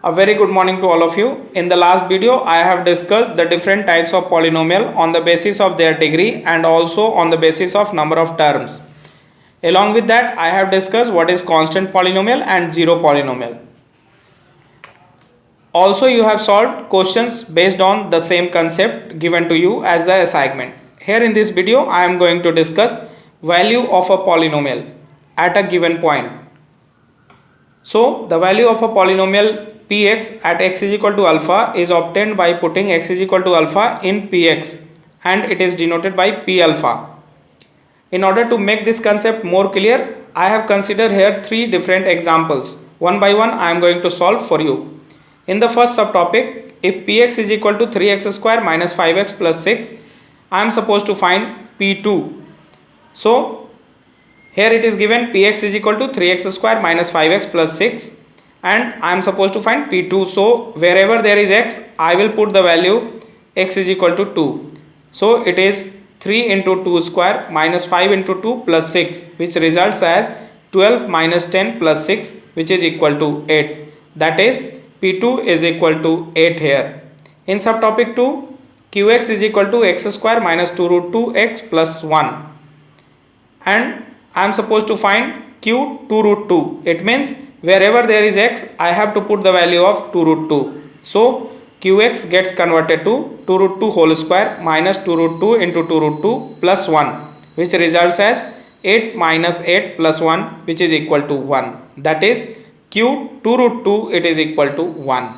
A very good morning to all of you. In the last video, I have discussed the different types of polynomial on the basis of their degree and also on the basis of number of terms. Along with that, I have discussed what is constant polynomial and zero polynomial. Also, you have solved questions based on the same concept given to you as the assignment. Here in this video, I am going to discuss value of a polynomial at a given point. So, the value of a polynomial px at x is equal to alpha is obtained by putting x is equal to alpha in px and it is denoted by p alpha. In order to make this concept more clear, I have considered here three different examples. One by one I am going to solve for you. In the first subtopic, if px is equal to 3x square minus 5x plus 6, I am supposed to find p2. So, here it is given px is equal to 3x square minus 5x plus 6 and I am supposed to find p2. So, wherever there is x, I will put the value x is equal to 2. So, it is 3 into 2 square minus 5 into 2 plus 6, which results as 12 minus 10 plus 6, which is equal to 8. That is p2 is equal to 8 here. In subtopic 2, qx is equal to x square minus 2 root 2x plus 1 and I am supposed to find q 2 root 2. It means wherever there is x, I have to put the value of 2 root 2. So, qx gets converted to 2 root 2 whole square minus 2 root 2 into 2 root 2 plus 1, which results as 8 minus 8 plus 1, which is equal to 1. That is q 2 root 2, it is equal to 1.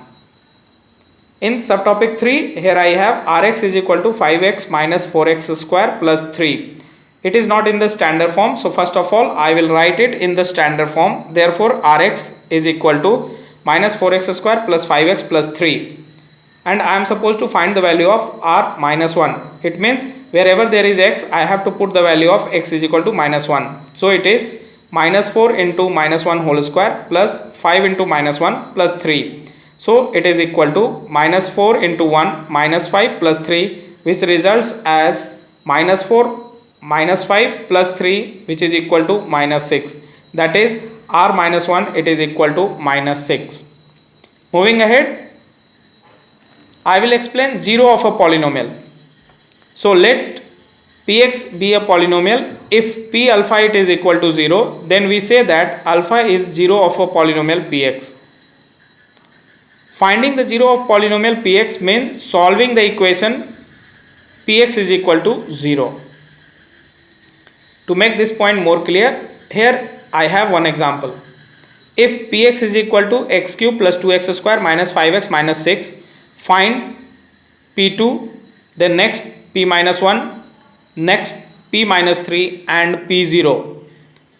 In subtopic 3, here I have rx is equal to 5x minus 4x square plus 3. It is not in the standard form. So, first of all, I will write it in the standard form. Therefore, rx is equal to minus 4x square plus 5x plus 3. And I am supposed to find the value of r minus 1. It means wherever there is x, I have to put the value of x is equal to minus 1. So, it is minus 4 into minus 1 whole square plus 5 into minus 1 plus 3. So, it is equal to minus 4 into 1 minus 5 plus 3, which results as minus 4 minus 5 plus 3, which is equal to minus 6. That is r minus 1, it is equal to minus 6. Moving ahead, I will explain zero of a polynomial. So, let px be a polynomial. If p alpha it is equal to 0, then we say that alpha is 0 of a polynomial px. Finding the zero of polynomial px means solving the equation px is equal to 0. To make this point more clear, here I have one example. If px is equal to x cube plus 2x square minus 5x minus 6, find p2, then next p minus 1, next p minus 3 and p0.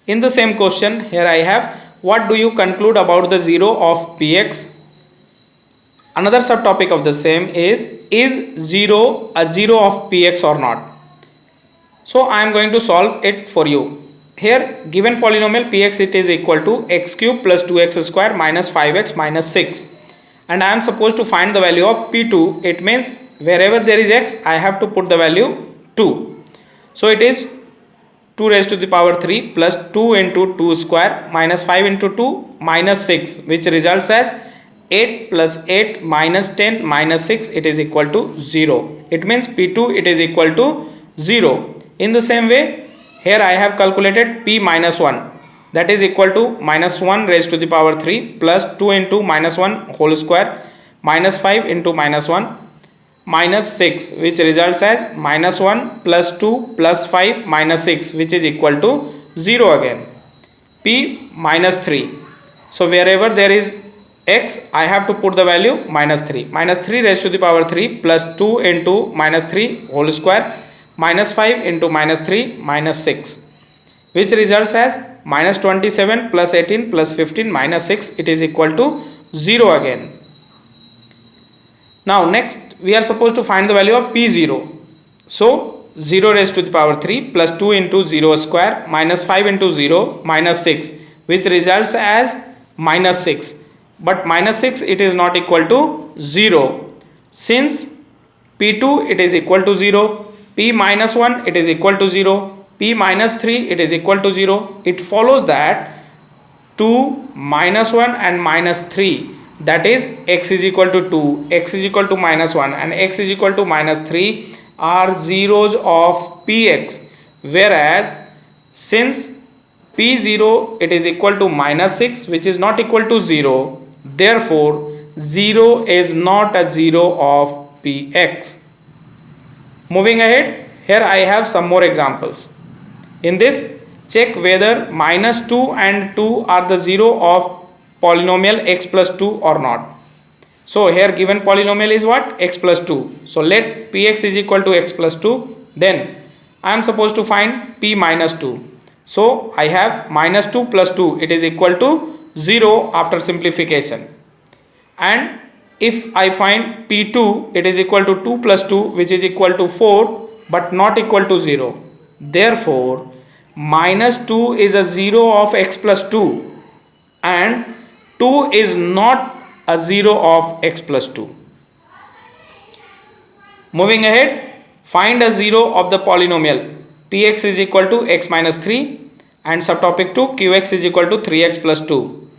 In the same question, here I have what do you conclude about the zero of px? Another subtopic of the same is 0 a zero of px or not? So, I am going to solve it for you. Here given polynomial px it is equal to x cube plus 2x square minus 5x minus 6 and I am supposed to find the value of p2. It means wherever there is x, I have to put the value 2. So, it is 2 raised to the power 3 plus 2 into 2 square minus 5 into 2 minus 6, which results as 8 plus 8 minus 10 minus 6, it is equal to 0. It means p2 it is equal to 0. In the same way, here I have calculated p minus 1, that is equal to minus 1 raised to the power 3 plus 2 into minus 1 whole square minus 5 into minus 1 minus 6, which results as minus 1 plus 2 plus 5 minus 6, which is equal to 0 again. P minus 3. So, wherever there is x, I have to put the value minus 3. Minus 3 raised to the power 3 plus 2 into minus 3 whole square minus 5 into minus 3 minus 6, which results as minus 27 plus 18 plus 15 minus 6, it is equal to 0 again. Now next we are supposed to find the value of p0. So 0 raised to the power 3 plus 2 into 0 square minus 5 into 0 minus 6, which results as minus 6. But minus 6 it is not equal to 0. Since p2 it is equal to 0, p minus 1 it is equal to 0, p minus 3 it is equal to 0. It follows that 2 minus 1 and minus 3 that is x is equal to 2, x is equal to minus 1 and x is equal to minus 3 are zeros of Px, whereas since P0 it is equal to minus 6 which is not equal to 0, therefore 0 is not a zero of Px. Moving ahead, here I have some more examples. In this, check whether minus 2 and 2 are the zero of polynomial x plus 2 or not. So here given polynomial is what? X plus 2. So let Px is equal to x plus 2. Then I am supposed to find P minus 2. So I have minus 2 plus 2, it is equal to 0 after simplification. And if I find P2, it is equal to 2 plus 2 which is equal to 4 but not equal to 0. Therefore minus 2 is a zero of x plus 2 and 2 is not a zero of x plus 2. Moving ahead, find a zero of the polynomial Px is equal to x minus 3 and subtopic 2 Qx is equal to 3x plus 2.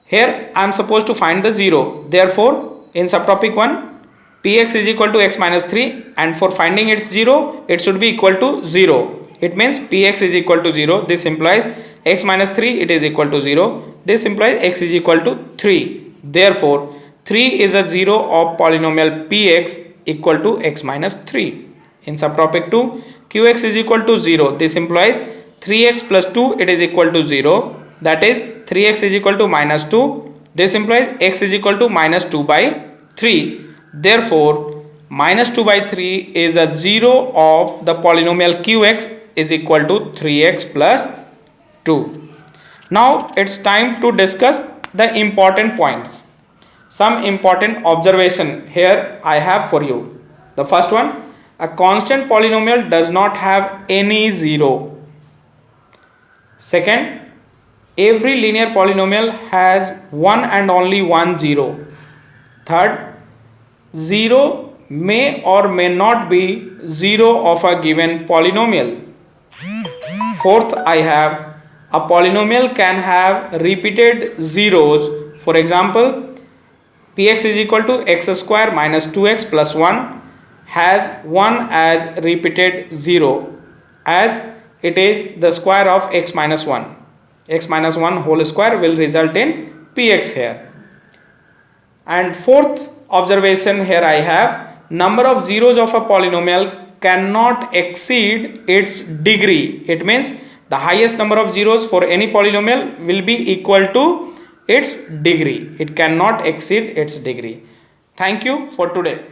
Here I am supposed to find the zero. Therefore in subtopic 1 Px is equal to x minus 3 and for finding its zero it should be equal to 0. It means Px is equal to 0. This implies x minus 3 it is equal to 0. This implies x is equal to 3. Therefore 3 is a zero of polynomial Px equal to x minus 3. In subtopic 2 Qx is equal to 0. This implies 3x plus 2 it is equal to 0. That is 3x is equal to minus 2. This implies x is equal to minus 2 by 3. Therefore minus 2 by 3 is a zero of the polynomial Qx is equal to 3x plus 2. Now it's time to discuss the important points. Some important observation here I have for you. The first one, a constant polynomial does not have any zero. Second, every linear polynomial has one and only one zero. Third, 0 may or may not be zero of a given polynomial. Fourth, I have a polynomial can have repeated zeros. For example, Px is equal to x square minus 2x plus 1 has 1 as repeated 0 as it is the square of x minus 1. X minus 1 whole square will result in Px here. And fourth observation here I have, number of zeros of a polynomial cannot exceed its degree. It means the highest number of zeros for any polynomial will be equal to its degree. It cannot exceed its degree. Thank you for today.